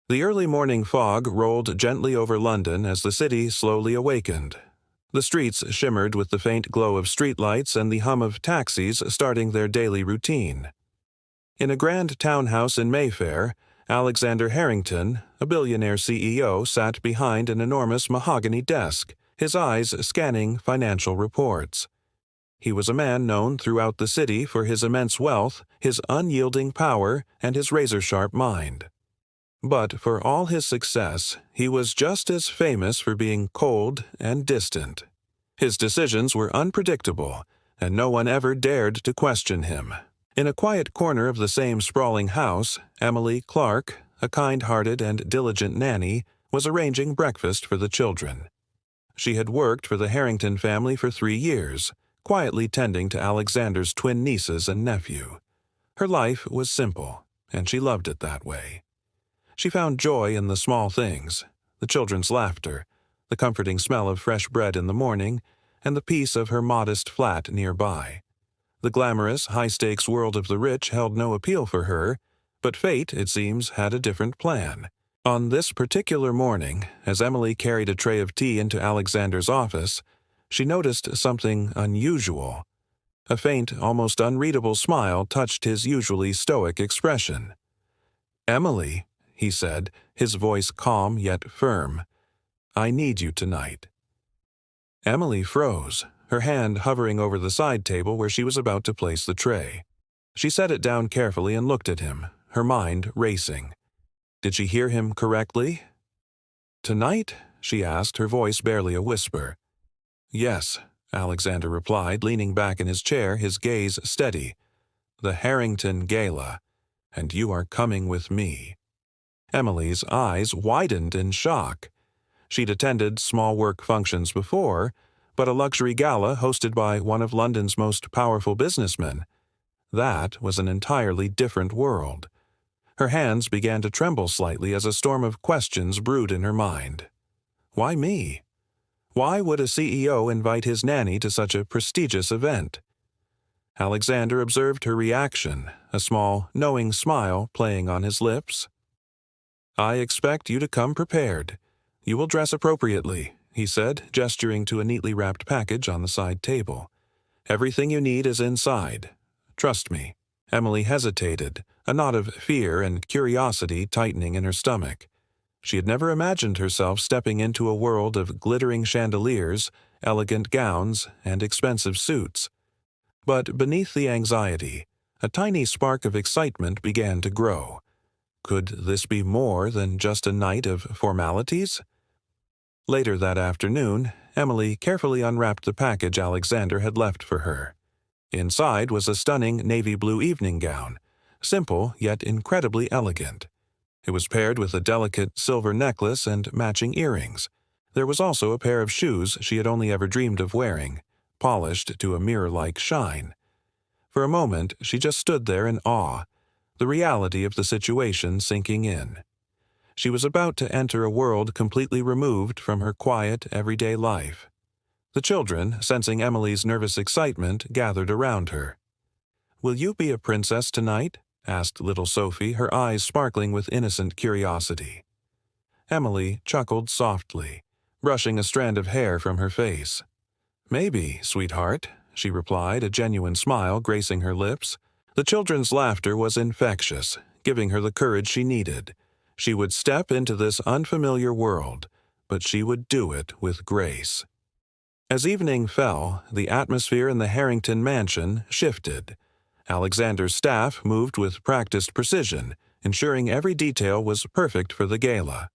The early morning fog rolled gently over London as the city slowly awakened. The streets shimmered with the faint glow of streetlights and the hum of taxis starting their daily routine. In a grand townhouse in Mayfair, Alexander Harrington, a billionaire CEO, sat behind an enormous mahogany desk, his eyes scanning financial reports. He was a man known throughout the city for his immense wealth, his unyielding power, and his razor-sharp mind. But for all his success, he was just as famous for being cold and distant. His decisions were unpredictable, and no one ever dared to question him. In a quiet corner of the same sprawling house, Emily Clark, a kind-hearted and diligent nanny, was arranging breakfast for the children. She had worked for the Harrington family for 3 years, quietly tending to Alexander's twin nieces and nephew. Her life was simple, and she loved it that way. She found joy in the small things, the children's laughter, the comforting smell of fresh bread in the morning, and the peace of her modest flat nearby. The glamorous, high-stakes world of the rich held no appeal for her, but fate, it seems, had a different plan. On this particular morning, as Emily carried a tray of tea into Alexander's office, she noticed something unusual. A faint, almost unreadable smile touched his usually stoic expression. "Emily," he said, his voice calm yet firm, "I need you tonight." Emily froze, her hand hovering over the side table where she was about to place the tray. She set it down carefully and looked at him, her mind racing. Did she hear him correctly? "Tonight?" she asked, her voice barely a whisper. "Yes," Alexander replied, leaning back in his chair, his gaze steady. "The Harrington Gala, and you are coming with me." Emily's eyes widened in shock. She'd attended small work functions before, but a luxury gala hosted by one of London's most powerful businessmen. That was an entirely different world. Her hands began to tremble slightly as a storm of questions brewed in her mind. Why me? Why would a CEO invite his nanny to such a prestigious event? Alexander observed her reaction, a small, knowing smile playing on his lips. "I expect you to come prepared. You will dress appropriately," he said, gesturing to a neatly wrapped package on the side table. "Everything you need is inside. Trust me." Emily hesitated, a knot of fear and curiosity tightening in her stomach. She had never imagined herself stepping into a world of glittering chandeliers, elegant gowns, and expensive suits. But beneath the anxiety, a tiny spark of excitement began to grow. Could this be more than just a night of formalities? Later that afternoon, Emily carefully unwrapped the package Alexander had left for her. Inside was a stunning navy blue evening gown, simple yet incredibly elegant. It was paired with a delicate silver necklace and matching earrings. There was also a pair of shoes she had only ever dreamed of wearing, polished to a mirror-like shine. For a moment, she just stood there in awe, the reality of the situation sinking in. She was about to enter a world completely removed from her quiet, everyday life. The children, sensing Emily's nervous excitement, gathered around her. "Will you be a princess tonight?" asked little Sophie, her eyes sparkling with innocent curiosity. Emily chuckled softly, brushing a strand of hair from her face. "Maybe, sweetheart," she replied, a genuine smile gracing her lips. The children's laughter was infectious, giving her the courage she needed. She would step into this unfamiliar world, but she would do it with grace. As evening fell, the atmosphere in the Harrington mansion shifted. Alexander's staff moved with practiced precision, ensuring every detail was perfect for the gala.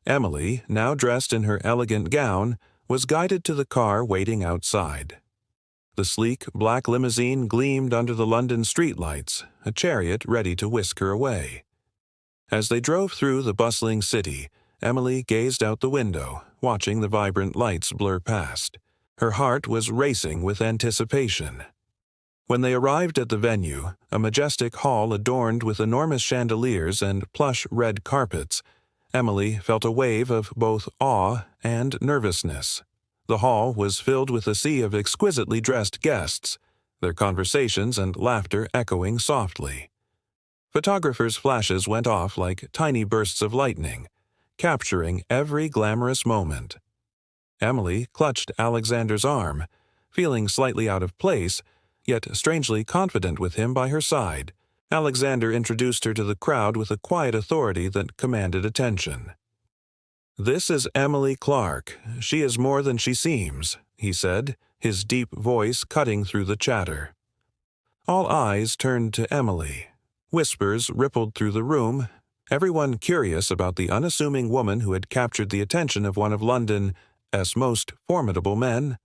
Emily, now dressed in her elegant gown, was guided to the car waiting outside. The sleek, black limousine gleamed under the London streetlights, a chariot ready to whisk her away. As they drove through the bustling city, Emily gazed out the window, watching the vibrant lights blur past. Her heart was racing with anticipation. When they arrived at the venue, a majestic hall adorned with enormous chandeliers and plush red carpets, Emily felt a wave of both awe and nervousness. The hall was filled with a sea of exquisitely dressed guests, their conversations and laughter echoing softly. Photographers' flashes went off like tiny bursts of lightning, capturing every glamorous moment. Emily clutched Alexander's arm, feeling slightly out of place, yet strangely confident with him by her side. Alexander introduced her to the crowd with a quiet authority that commanded attention. "This is Emily Clark. She is more than she seems," he said, his deep voice cutting through the chatter. All eyes turned to Emily. Whispers rippled through the room, everyone curious about the unassuming woman who had captured the attention of one of London's most formidable men.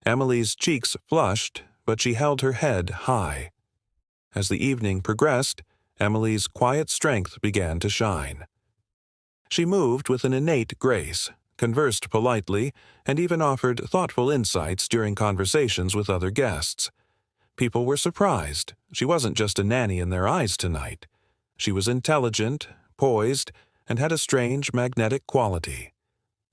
Emily's cheeks flushed, but she held her head high. As the evening progressed, Emily's quiet strength began to shine. She moved with an innate grace, conversed politely, and even offered thoughtful insights during conversations with other guests. People were surprised. She wasn't just a nanny in their eyes tonight. She was intelligent, poised, and had a strange magnetic quality.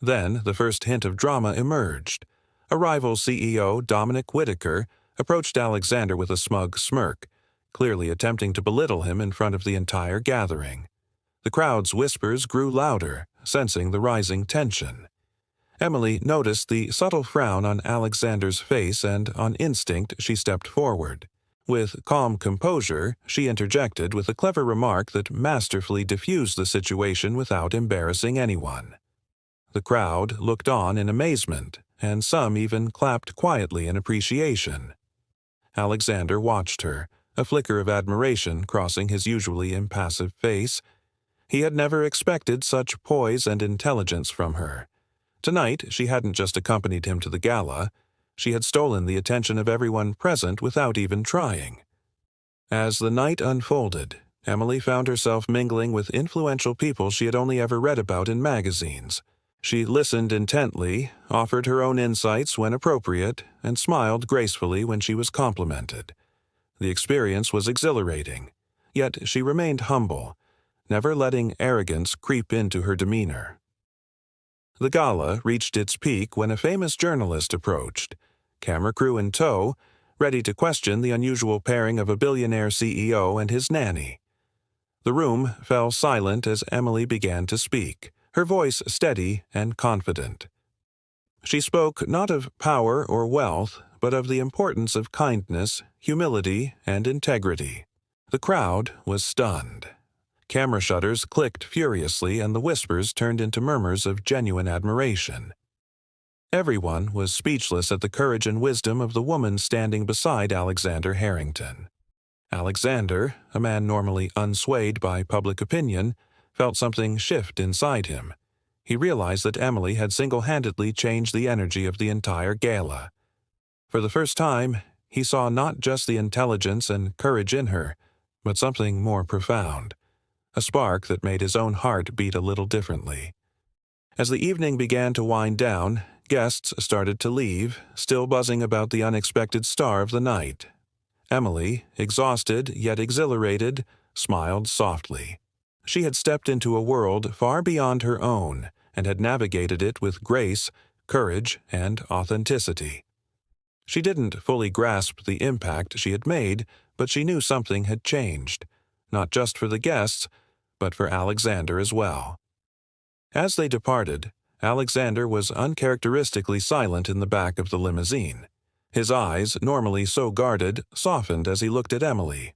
Then the first hint of drama emerged. A rival CEO, Dominic Whittaker, approached Alexander with a smug smirk, clearly attempting to belittle him in front of the entire gathering. The crowd's whispers grew louder, sensing the rising tension. Emily noticed the subtle frown on Alexander's face, and on instinct she stepped forward. With calm composure, she interjected with a clever remark that masterfully diffused the situation without embarrassing anyone. The crowd looked on in amazement, and some even clapped quietly in appreciation. Alexander watched her, a flicker of admiration crossing his usually impassive face. He had never expected such poise and intelligence from her. Tonight, she hadn't just accompanied him to the gala. She had stolen the attention of everyone present without even trying. As the night unfolded, Emily found herself mingling with influential people she had only ever read about in magazines. She listened intently, offered her own insights when appropriate, and smiled gracefully when she was complimented. The experience was exhilarating, yet she remained humble, never letting arrogance creep into her demeanor. The gala reached its peak when a famous journalist approached, camera crew in tow, ready to question the unusual pairing of a billionaire CEO and his nanny. The room fell silent as Emily began to speak, her voice steady and confident. She spoke not of power or wealth, but of the importance of kindness, humility, and integrity. The crowd was stunned. Camera shutters clicked furiously, and the whispers turned into murmurs of genuine admiration. Everyone was speechless at the courage and wisdom of the woman standing beside Alexander Harrington. Alexander, a man normally unswayed by public opinion, felt something shift inside him. He realized that Emily had single-handedly changed the energy of the entire gala. For the first time, he saw not just the intelligence and courage in her, but something more profound. A spark that made his own heart beat a little differently. As the evening began to wind down, guests started to leave, still buzzing about the unexpected star of the night. Emily, exhausted yet exhilarated, smiled softly. She had stepped into a world far beyond her own and had navigated it with grace, courage, and authenticity. She didn't fully grasp the impact she had made, but she knew something had changed, not just for the guests, but for Alexander as well. As they departed, Alexander was uncharacteristically silent in the back of the limousine. His eyes, normally so guarded, softened as he looked at Emily.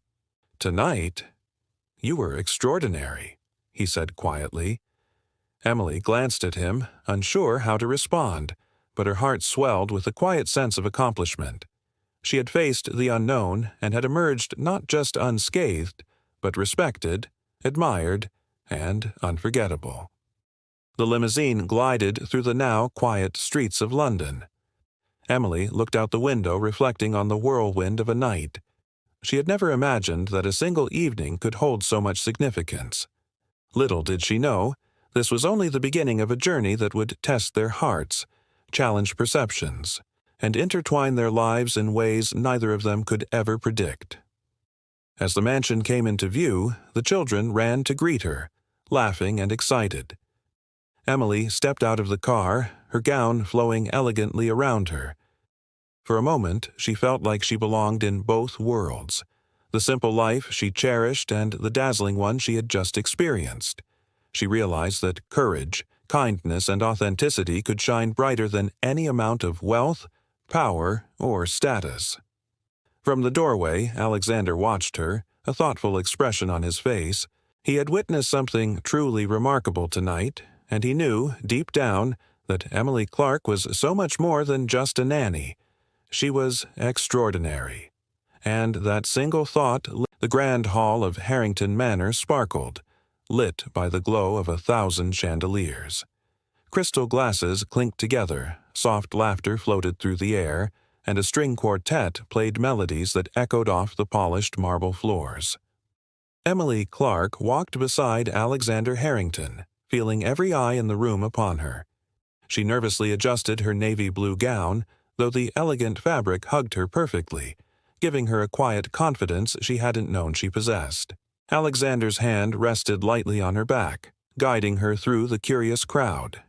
"Tonight, you were extraordinary," he said quietly. Emily glanced at him, unsure how to respond, but her heart swelled with a quiet sense of accomplishment. She had faced the unknown and had emerged not just unscathed, but respected, admired, and unforgettable. The limousine glided through the now quiet streets of London. Emily looked out the window, reflecting on the whirlwind of a night. She had never imagined that a single evening could hold so much significance. Little did she know, this was only the beginning of a journey that would test their hearts, challenge perceptions, and intertwine their lives in ways neither of them could ever predict. As the mansion came into view, the children ran to greet her, laughing and excited. Emily stepped out of the car, her gown flowing elegantly around her. For a moment, she felt like she belonged in both worlds, the simple life she cherished and the dazzling one she had just experienced. She realized that courage, kindness, and authenticity could shine brighter than any amount of wealth, power, or status. From the doorway, Alexander watched her, a thoughtful expression on his face. He had witnessed something truly remarkable tonight, and he knew, deep down, that Emily Clark was so much more than just a nanny. She was extraordinary. And that single thought, the grand hall of Harrington Manor sparkled, lit by the glow of 1,000 chandeliers. Crystal glasses clinked together, soft laughter floated through the air, and a string quartet played melodies that echoed off the polished marble floors. Emily Clark walked beside Alexander Harrington, feeling every eye in the room upon her. She nervously adjusted her navy blue gown, though the elegant fabric hugged her perfectly, giving her a quiet confidence she hadn't known she possessed. Alexander's hand rested lightly on her back, guiding her through the curious crowd.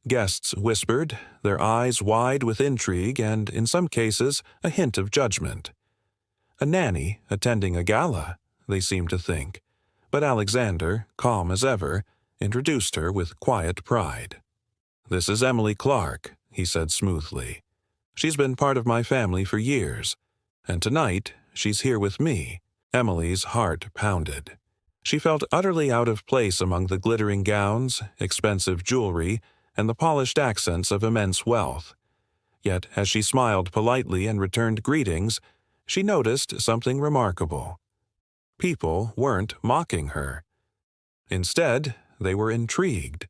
Guests whispered, their eyes wide with intrigue and, in some cases, a hint of judgment. A nanny attending a gala, they seemed to think, but Alexander, calm as ever, introduced her with quiet pride. "This is Emily Clark," he said smoothly. "She's been part of my family for years, and tonight she's here with me." Emily's heart pounded. She felt utterly out of place among the glittering gowns, expensive jewelry, and the polished accents of immense wealth. Yet, as she smiled politely and returned greetings, she noticed something remarkable. People weren't mocking her. Instead, they were intrigued.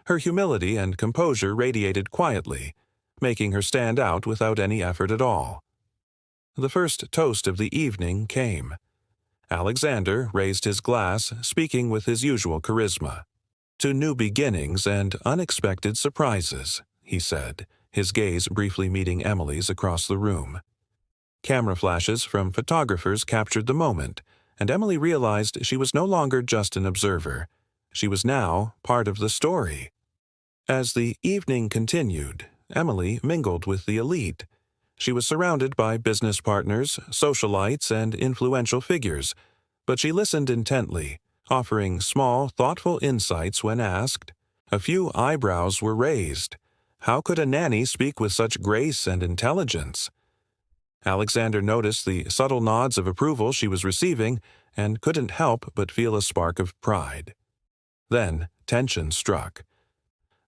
Her humility and composure radiated quietly, making her stand out without any effort at all. The first toast of the evening came. Alexander raised his glass, speaking with his usual charisma. "To new beginnings and unexpected surprises," he said, his gaze briefly meeting Emily's across the room. Camera flashes from photographers captured the moment, and Emily realized she was no longer just an observer. She was now part of the story. As the evening continued, Emily mingled with the elite. She was surrounded by business partners, socialites, and influential figures, but she listened intently, offering small, thoughtful insights when asked. A few eyebrows were raised. How could a nanny speak with such grace and intelligence? Alexander noticed the subtle nods of approval she was receiving and couldn't help but feel a spark of pride. Then tension struck.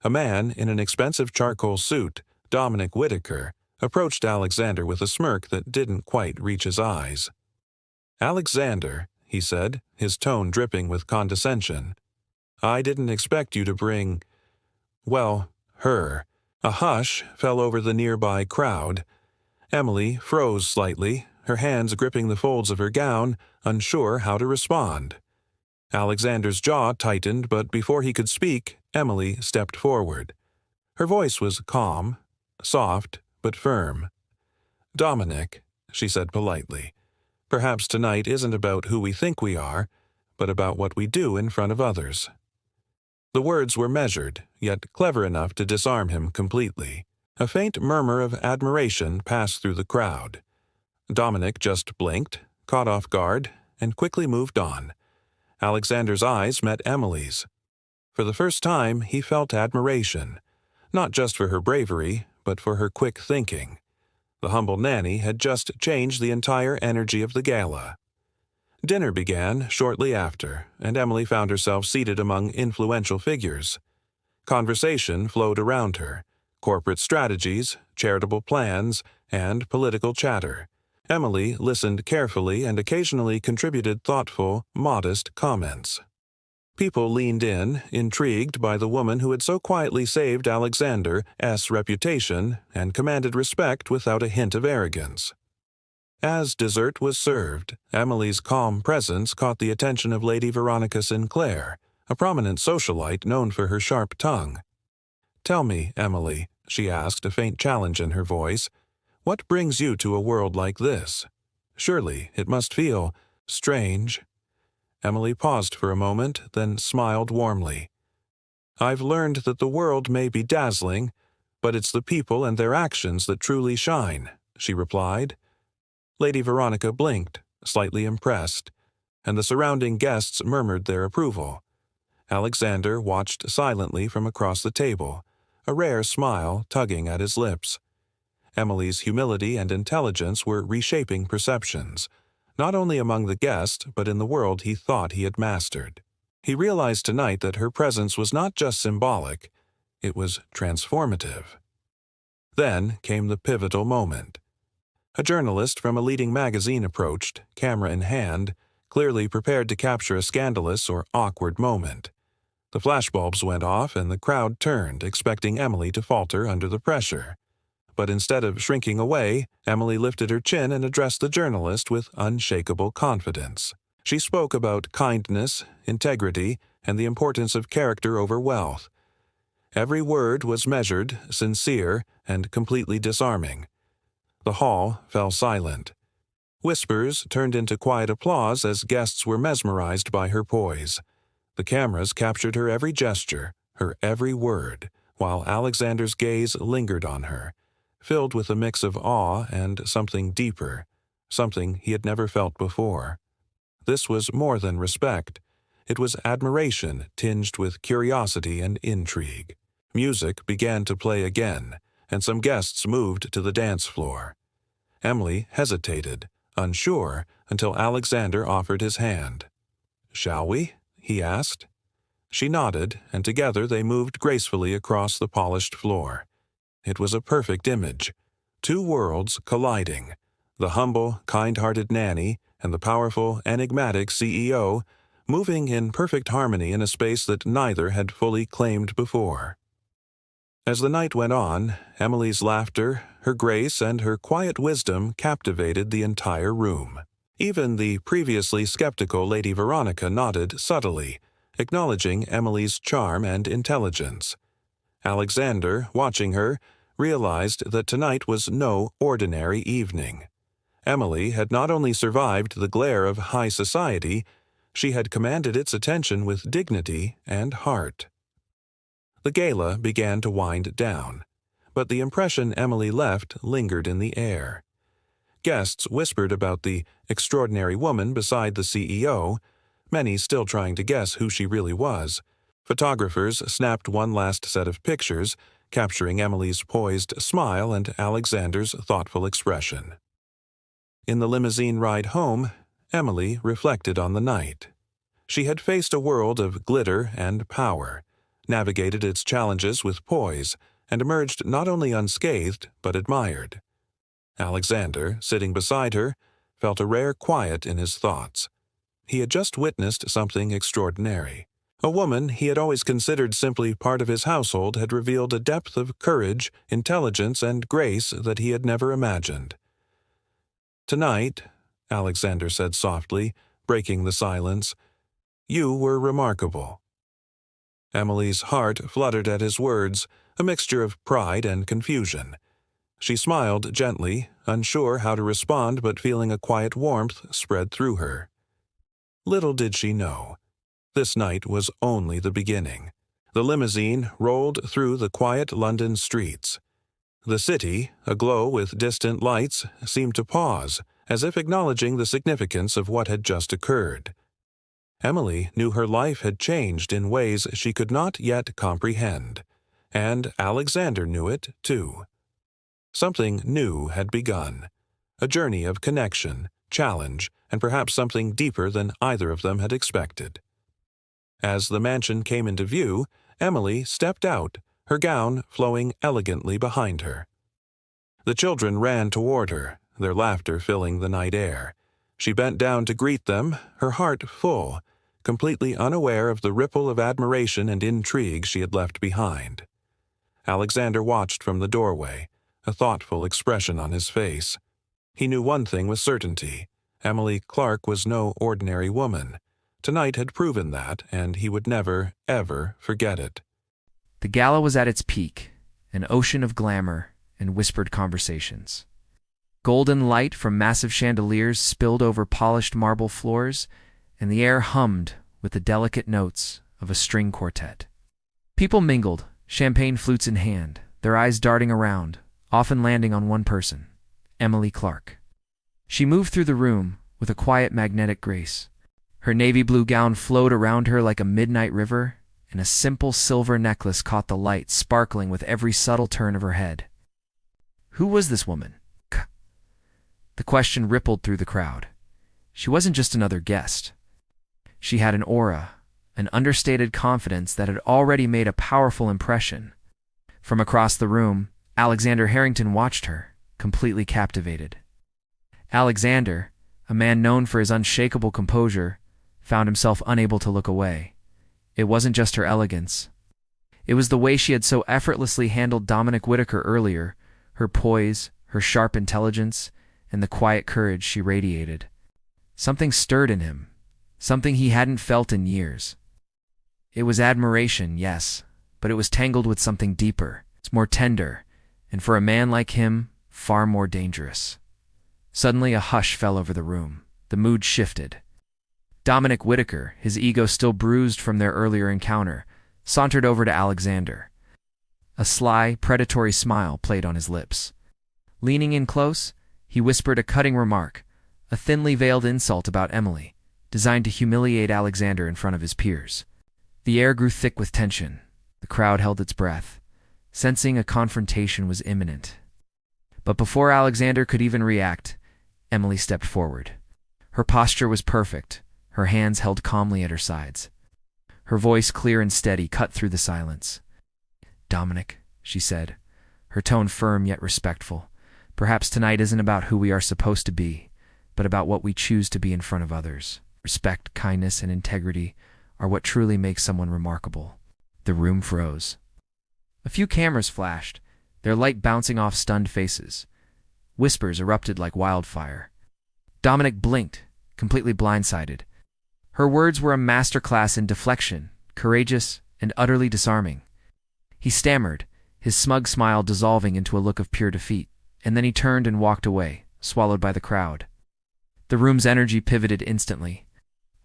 A man in an expensive charcoal suit, Dominic Whitaker, approached Alexander with a smirk that didn't quite reach his eyes. "Alexander," he said, his tone dripping with condescension, "I didn't expect you to bring, well, her." A hush fell over the nearby crowd. Emily froze slightly, her hands gripping the folds of her gown, unsure how to respond. Alexander's jaw tightened, but before he could speak, Emily stepped forward. Her voice was calm, soft, but firm. "Dominic," she said politely, "perhaps tonight isn't about who we think we are, but about what we do in front of others." The words were measured, yet clever enough to disarm him completely. A faint murmur of admiration passed through the crowd. Dominic just blinked, caught off guard, and quickly moved on. Alexander's eyes met Emily's. For the first time, he felt admiration, not just for her bravery, but for her quick thinking. The humble nanny had just changed the entire energy of the gala. Dinner began shortly after, and Emily found herself seated among influential figures. Conversation flowed around her: corporate strategies, charitable plans, and political chatter. Emily listened carefully and occasionally contributed thoughtful, modest comments. People leaned in, intrigued by the woman who had so quietly saved Alexander's reputation and commanded respect without a hint of arrogance. As dessert was served, Emily's calm presence caught the attention of Lady Veronica Sinclair, a prominent socialite known for her sharp tongue. "Tell me, Emily," she asked, a faint challenge in her voice, "what brings you to a world like this? Surely it must feel strange." Emily paused for a moment, then smiled warmly. "I've learned that the world may be dazzling, but it's the people and their actions that truly shine," she replied. Lady Veronica blinked, slightly impressed, and the surrounding guests murmured their approval. Alexander watched silently from across the table, a rare smile tugging at his lips. Emily's humility and intelligence were reshaping perceptions, not only among the guests but in the world he thought he had mastered. He realized tonight that her presence was not just symbolic, it was transformative. Then came the pivotal moment. A journalist from a leading magazine approached, camera in hand, clearly prepared to capture a scandalous or awkward moment. The flashbulbs went off and the crowd turned, expecting Emily to falter under the pressure. But instead of shrinking away, Emily lifted her chin and addressed the journalist with unshakable confidence. She spoke about kindness, integrity, and the importance of character over wealth. Every word was measured, sincere, and completely disarming. The hall fell silent. Whispers turned into quiet applause as guests were mesmerized by her poise. The cameras captured her every gesture, her every word, while Alexander's gaze lingered on her, filled with a mix of awe and something deeper, something he had never felt before. This was more than respect. It was admiration tinged with curiosity and intrigue. Music began to play again, and some guests moved to the dance floor. Emily hesitated, unsure, until Alexander offered his hand. "Shall we?" he asked. She nodded, and together they moved gracefully across the polished floor. It was a perfect image. Two worlds colliding. The humble, kind-hearted Nanny and the powerful, enigmatic CEO, moving in perfect harmony in a space that neither had fully claimed before. As the night went on, Emily's laughter, her grace, and her quiet wisdom captivated the entire room. Even the previously skeptical Lady Veronica nodded subtly, acknowledging Emily's charm and intelligence. Alexander, watching her, realized that tonight was no ordinary evening. Emily had not only survived the glare of high society, she had commanded its attention with dignity and heart. The gala began to wind down, but the impression Emily left lingered in the air. Guests whispered about the extraordinary woman beside the CEO, many still trying to guess who she really was. Photographers snapped one last set of pictures, capturing Emily's poised smile and Alexander's thoughtful expression. In the limousine ride home, Emily reflected on the night. She had faced a world of glitter and power, navigated its challenges with poise, and emerged not only unscathed but admired. Alexander, sitting beside her, felt a rare quiet in his thoughts. He had just witnessed something extraordinary. A woman he had always considered simply part of his household had revealed a depth of courage, intelligence, and grace that he had never imagined. "Tonight," Alexander said softly, breaking the silence, "you were remarkable." Emily's heart fluttered at his words, a mixture of pride and confusion. She smiled gently, unsure how to respond but feeling a quiet warmth spread through her. Little did she know, this night was only the beginning. The limousine rolled through the quiet London streets. The city, aglow with distant lights, seemed to pause, as if acknowledging the significance of what had just occurred. Emily knew her life had changed in ways she could not yet comprehend, and Alexander knew it, too. Something new had begun, a journey of connection, challenge, and perhaps something deeper than either of them had expected. As the mansion came into view, Emily stepped out, her gown flowing elegantly behind her. The children ran toward her, their laughter filling the night air. She bent down to greet them, her heart full, completely unaware of the ripple of admiration and intrigue she had left behind. Alexander watched from the doorway, a thoughtful expression on his face. He knew one thing with certainty. Emily Clark was no ordinary woman. Tonight had proven that, and he would never, ever forget it. The gala was at its peak, an ocean of glamour and whispered conversations. Golden light from massive chandeliers spilled over polished marble floors, and the air hummed with the delicate notes of a string quartet. People mingled, champagne flutes in hand, their eyes darting around, often landing on one person, Emily Clark. She moved through the room, with a quiet magnetic grace. Her navy blue gown flowed around her like a midnight river, and a simple silver necklace caught the light, sparkling with every subtle turn of her head. Who was this woman? The question rippled through the crowd. She wasn't just another guest. She had an aura, an understated confidence that had already made a powerful impression. From across the room, Alexander Harrington watched her, completely captivated. Alexander, a man known for his unshakable composure, found himself unable to look away. It wasn't just her elegance. It was the way she had so effortlessly handled Dominic Whittaker earlier, her poise, her sharp intelligence, and the quiet courage she radiated. Something stirred in him, something he hadn't felt in years. It was admiration, yes, but it was tangled with something deeper. It's more tender, and for a man like him, far more dangerous. Suddenly a hush fell over the room. The mood shifted. Dominic Whittaker, his ego still bruised from their earlier encounter, sauntered over to Alexander. A sly, predatory smile played on his lips. Leaning in close, he whispered a cutting remark, a thinly veiled insult about Emily, designed to humiliate Alexander in front of his peers. The air grew thick with tension. The crowd held its breath, sensing a confrontation was imminent. But before Alexander could even react, Emily stepped forward. Her posture was perfect, her hands held calmly at her sides. Her voice, clear and steady, cut through the silence. "Dominic," she said, her tone firm yet respectful, "perhaps tonight isn't about who we are supposed to be, but about what we choose to be in front of others. Respect, kindness, and integrity are what truly makes someone remarkable." The room froze. A few cameras flashed, their light bouncing off stunned faces. Whispers erupted like wildfire. Dominic blinked, completely blindsided. Her words were a masterclass in deflection, courageous and utterly disarming. He stammered, his smug smile dissolving into a look of pure defeat, and then he turned and walked away, swallowed by the crowd. The room's energy pivoted instantly.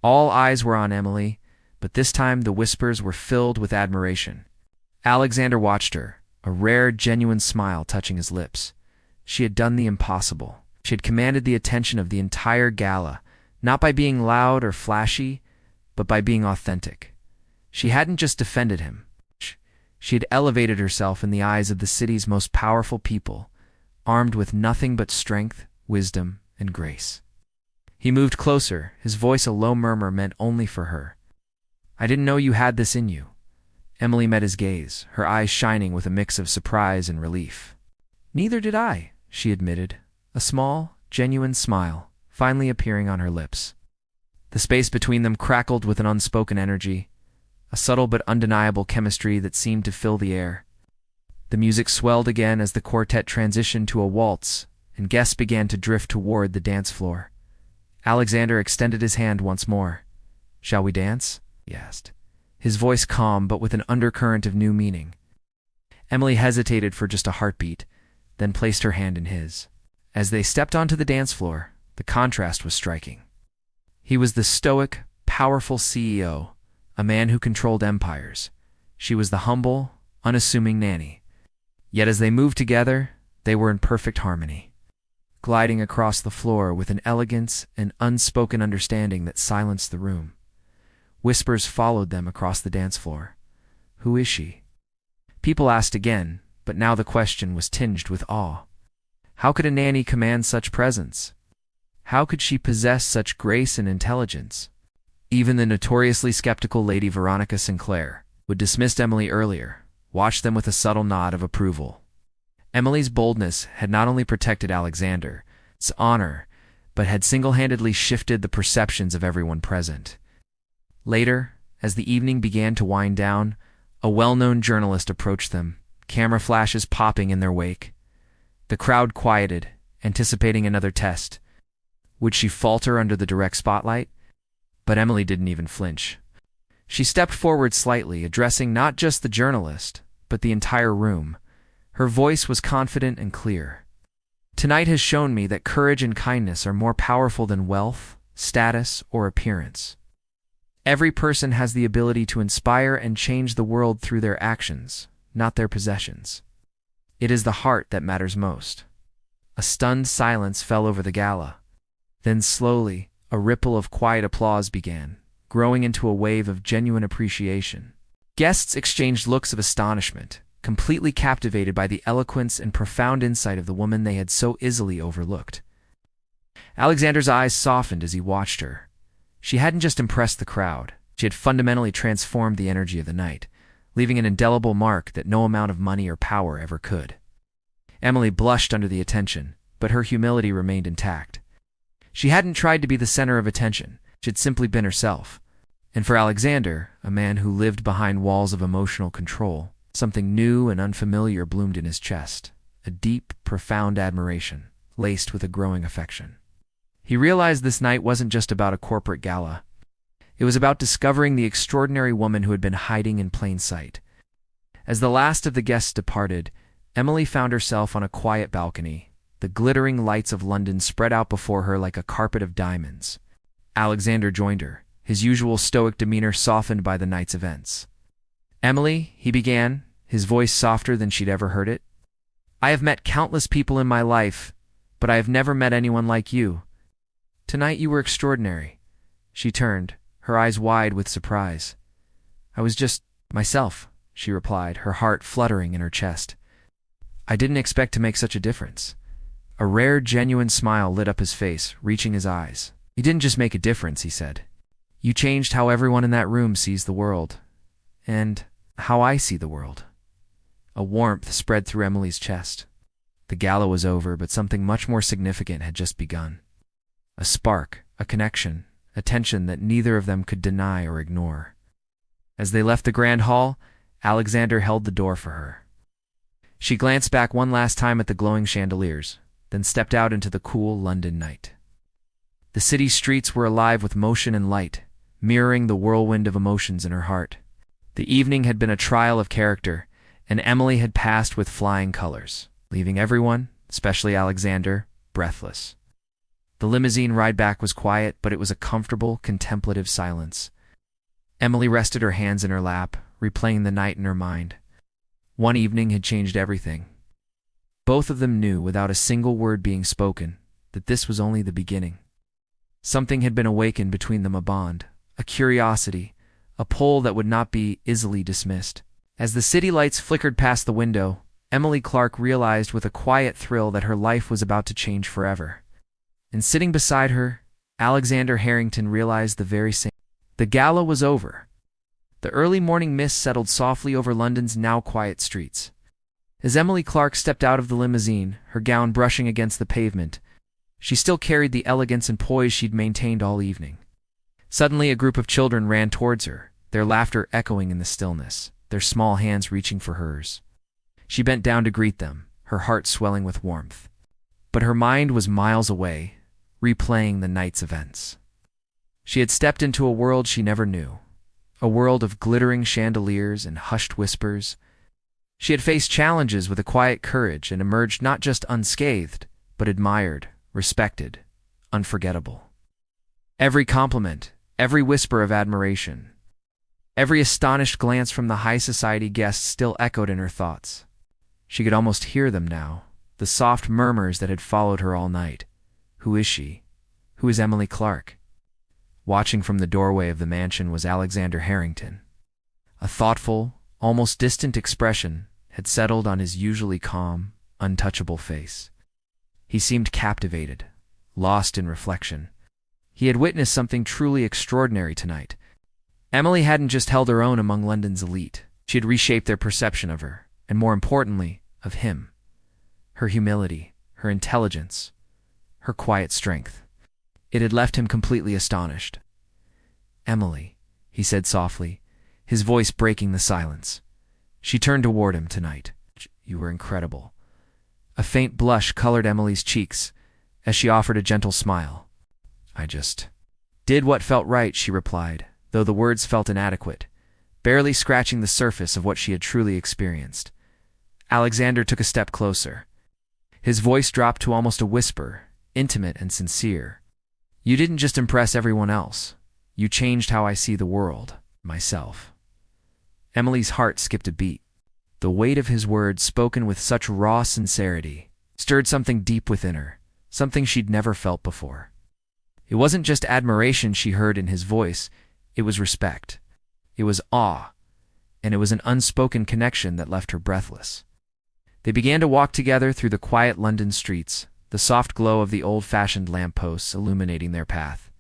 All eyes were on Emily, but this time the whispers were filled with admiration. Alexander watched her, a rare, genuine smile touching his lips. She had done the impossible. She had commanded the attention of the entire gala, not by being loud or flashy, but by being authentic. She hadn't just defended him. She had elevated herself in the eyes of the city's most powerful people, armed with nothing but strength, wisdom, and grace. He moved closer, his voice a low murmur meant only for her. "I didn't know you had this in you." Emily met his gaze, her eyes shining with a mix of surprise and relief. "Neither did I," she admitted, a small, genuine smile finally appearing on her lips. The space between them crackled with an unspoken energy, a subtle but undeniable chemistry that seemed to fill the air. The music swelled again as the quartet transitioned to a waltz, and guests began to drift toward the dance floor. Alexander extended his hand once more. "Shall we dance?" he asked, his voice calm but with an undercurrent of new meaning. Emily hesitated for just a heartbeat, then placed her hand in his. As they stepped onto the dance floor, the contrast was striking. He was the stoic, powerful CEO, a man who controlled empires. She was the humble, unassuming Nanny. Yet as they moved together, they were in perfect harmony, gliding across the floor with an elegance and unspoken understanding that silenced the room. Whispers followed them across the dance floor. Who is she? People asked again, but now the question was tinged with awe. How could a nanny command such presence? How could she possess such grace and intelligence? Even the notoriously skeptical Lady Veronica Sinclair, who had dismissed Emily earlier, watched them with a subtle nod of approval. Emily's boldness had not only protected Alexander's honor, but had single-handedly shifted the perceptions of everyone present. Later, as the evening began to wind down, a well-known journalist approached them, camera flashes popping in their wake. The crowd quieted, anticipating another test. Would she falter under the direct spotlight? But Emily didn't even flinch. She stepped forward slightly, addressing not just the journalist, but the entire room. Her voice was confident and clear. "Tonight has shown me that courage and kindness are more powerful than wealth, status, or appearance. Every person has the ability to inspire and change the world through their actions, not their possessions. It is the heart that matters most." A stunned silence fell over the gala. Then slowly, a ripple of quiet applause began, growing into a wave of genuine appreciation. Guests exchanged looks of astonishment, completely captivated by the eloquence and profound insight of the woman they had so easily overlooked. Alexander's eyes softened as he watched her. She hadn't just impressed the crowd, she had fundamentally transformed the energy of the night, leaving an indelible mark that no amount of money or power ever could. Emily blushed under the attention, but her humility remained intact. She hadn't tried to be the center of attention, she had simply been herself. And for Alexander, a man who lived behind walls of emotional control, something new and unfamiliar bloomed in his chest, a deep, profound admiration, laced with a growing affection. He realized this night wasn't just about a corporate gala. It was about discovering the extraordinary woman who had been hiding in plain sight. As the last of the guests departed, Emily found herself on a quiet balcony, the glittering lights of London spread out before her like a carpet of diamonds. Alexander joined her, his usual stoic demeanor softened by the night's events. "Emily," he began, his voice softer than she'd ever heard it, "I have met countless people in my life, but I have never met anyone like you. Tonight you were extraordinary." She turned, her eyes wide with surprise. "I was just myself," she replied, her heart fluttering in her chest. "I didn't expect to make such a difference." A rare, genuine smile lit up his face, reaching his eyes. "You didn't just make a difference," he said. "You changed how everyone in that room sees the world. And how I see the world." A warmth spread through Emily's chest. The gala was over, but something much more significant had just begun. A spark, a connection, a tension that neither of them could deny or ignore. As they left the grand hall, Alexander held the door for her. She glanced back one last time at the glowing chandeliers, then stepped out into the cool London night. The city's streets were alive with motion and light, mirroring the whirlwind of emotions in her heart. The evening had been a trial of character, and Emily had passed with flying colors, leaving everyone, especially Alexander, breathless. The limousine ride back was quiet, but it was a comfortable, contemplative silence. Emily rested her hands in her lap, replaying the night in her mind. One evening had changed everything. Both of them knew, without a single word being spoken, that this was only the beginning. Something had been awakened between them, a bond, a curiosity, a pull that would not be easily dismissed. As the city lights flickered past the window, Emily Clark realized with a quiet thrill that her life was about to change forever. And sitting beside her, Alexander Harrington realized the very same. The gala was over. The early morning mist settled softly over London's now quiet streets. As Emily Clark stepped out of the limousine, her gown brushing against the pavement, she still carried the elegance and poise she'd maintained all evening. Suddenly, a group of children ran towards her, their laughter echoing in the stillness, their small hands reaching for hers. She bent down to greet them, her heart swelling with warmth. But her mind was miles away, replaying the night's events. She had stepped into a world she never knew, a world of glittering chandeliers and hushed whispers. She had faced challenges with a quiet courage and emerged not just unscathed, but admired, respected, unforgettable. Every compliment, every whisper of admiration, every astonished glance from the high society guests still echoed in her thoughts. She could almost hear them now, the soft murmurs that had followed her all night. Who is she? Who is Emily Clark? Watching from the doorway of the mansion was Alexander Harrington. A thoughtful, almost distant expression had settled on his usually calm, untouchable face. He seemed captivated, lost in reflection. He had witnessed something truly extraordinary tonight. Emily hadn't just held her own among London's elite. She had reshaped their perception of her, and more importantly, of him. Her humility, her intelligence, her quiet strength. It had left him completely astonished. "Emily," he said softly, his voice breaking the silence. She turned toward him tonight. "You were incredible." A faint blush colored Emily's cheeks as she offered a gentle smile. "I just did what felt right," she replied, though the words felt inadequate, barely scratching the surface of what she had truly experienced. Alexander took a step closer. His voice dropped to almost a whisper, intimate and sincere. "You didn't just impress everyone else. You changed how I see the world, myself." Emily's heart skipped a beat. The weight of his words, spoken with such raw sincerity, stirred something deep within her, something she'd never felt before. It wasn't just admiration she heard in his voice, it was respect. It was awe, and it was an unspoken connection that left her breathless. They began to walk together through the quiet London streets, the soft glow of the old-fashioned lampposts illuminating their path.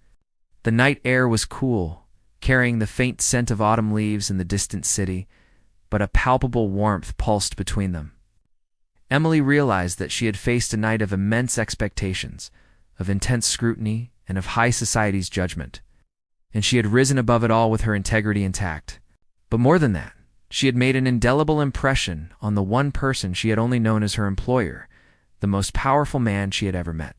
The night air was cool, carrying the faint scent of autumn leaves in the distant city, but a palpable warmth pulsed between them. Emily realized that she had faced a night of immense expectations, of intense scrutiny, and of high society's judgment, and she had risen above it all with her integrity intact. But more than that, she had made an indelible impression on the one person she had only known as her employer, the most powerful man she had ever met.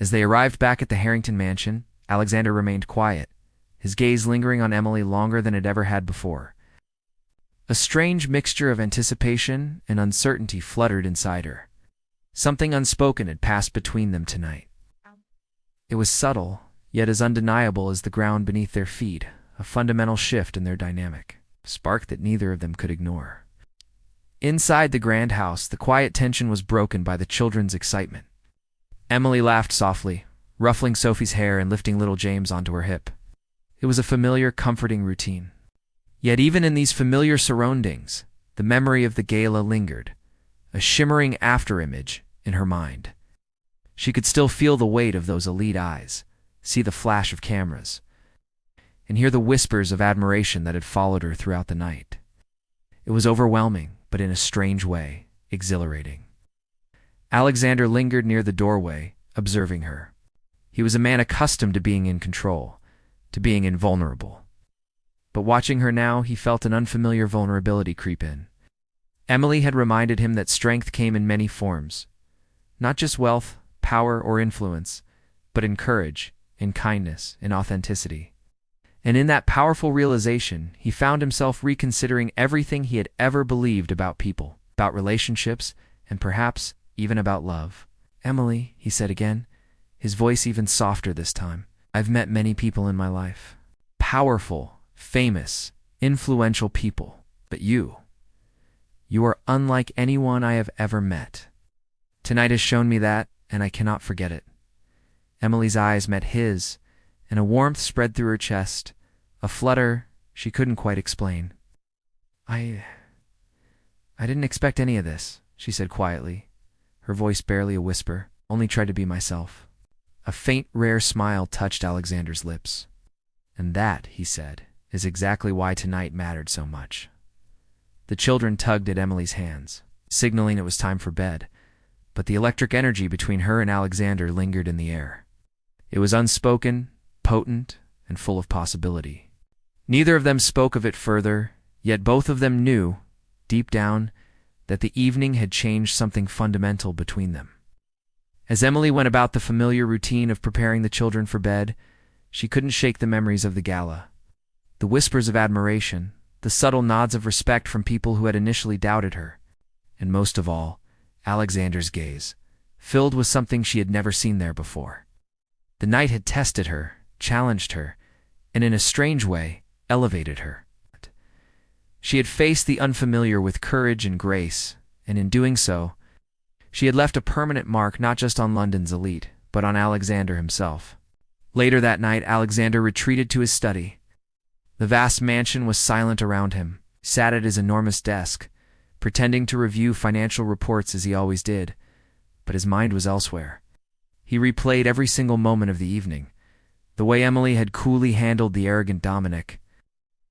As they arrived back at the Harrington mansion, Alexander remained quiet, his gaze lingering on Emily longer than it ever had before. A strange mixture of anticipation and uncertainty fluttered inside her. Something unspoken had passed between them tonight. It was subtle, yet as undeniable as the ground beneath their feet, a fundamental shift in their dynamic, a spark that neither of them could ignore. Inside the grand house, the quiet tension was broken by the children's excitement. Emily laughed softly, ruffling Sophie's hair and lifting little James onto her hip. It was a familiar, comforting routine. Yet even in these familiar surroundings, the memory of the gala lingered, a shimmering afterimage in her mind. She could still feel the weight of those elite eyes, see the flash of cameras, and hear the whispers of admiration that had followed her throughout the night. It was overwhelming, but in a strange way, exhilarating. Alexander lingered near the doorway, observing her. He was a man accustomed to being in control, to being invulnerable. But watching her now, he felt an unfamiliar vulnerability creep in. Emily had reminded him that strength came in many forms, not just wealth, power, or influence, but in courage, in kindness, in authenticity. And in that powerful realization, he found himself reconsidering everything he had ever believed about people, about relationships, and perhaps even about love. "Emily," he said again, his voice even softer this time, "I've met many people in my life. Powerful, famous, influential people. But you are unlike anyone I have ever met. Tonight has shown me that, and I cannot forget it." Emily's eyes met his, and a warmth spread through her chest, a flutter she couldn't quite explain. I didn't expect any of this," she said quietly, her voice barely a whisper. "Only tried to be myself." A faint, rare smile touched Alexander's lips. "And that," he said, "is exactly why tonight mattered so much." The children tugged at Emily's hands, signaling it was time for bed, but the electric energy between her and Alexander lingered in the air. It was unspoken, potent, and full of possibility. Neither of them spoke of it further, yet both of them knew, deep down, that the evening had changed something fundamental between them. As Emily went about the familiar routine of preparing the children for bed, she couldn't shake the memories of the gala. The whispers of admiration, the subtle nods of respect from people who had initially doubted her, and most of all, Alexander's gaze, filled with something she had never seen there before. The night had tested her, challenged her, and in a strange way, elevated her. She had faced the unfamiliar with courage and grace, and in doing so, she had left a permanent mark not just on London's elite, but on Alexander himself. Later that night, Alexander retreated to his study. The vast mansion was silent around him, sat at his enormous desk, pretending to review financial reports as he always did, but his mind was elsewhere. He replayed every single moment of the evening, the way Emily had coolly handled the arrogant Dominic,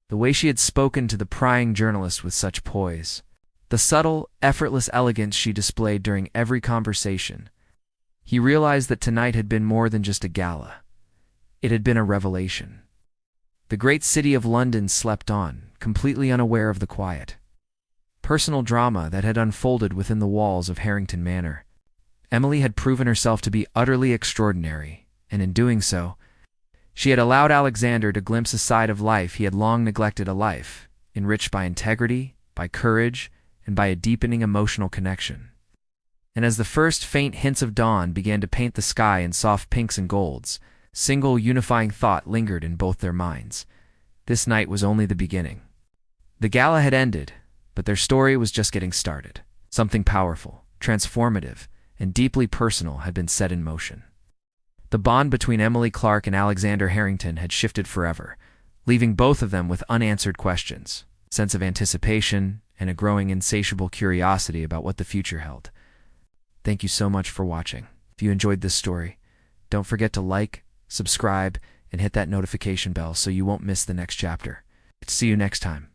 the way she had spoken to the prying journalist with such poise, the subtle, effortless elegance she displayed during every conversation. He realized that tonight had been more than just a gala. It had been a revelation. The great city of London slept on, completely unaware of the quiet, personal drama that had unfolded within the walls of Harrington Manor. Emily had proven herself to be utterly extraordinary, and in doing so, she had allowed Alexander to glimpse a side of life he had long neglected, a life enriched by integrity, by courage, and by a deepening emotional connection. And as the first faint hints of dawn began to paint the sky in soft pinks and golds, single unifying thought lingered in both their minds. This night was only the beginning. The gala had ended, but their story was just getting started. Something powerful, transformative, and deeply personal had been set in motion. The bond between Emily Clark and Alexander Harrington had shifted forever, leaving both of them with unanswered questions, a sense of anticipation, and a growing insatiable curiosity about what the future held. Thank you so much for watching. If you enjoyed this story, don't forget to like, subscribe, and hit that notification bell so you won't miss the next chapter. See you next time.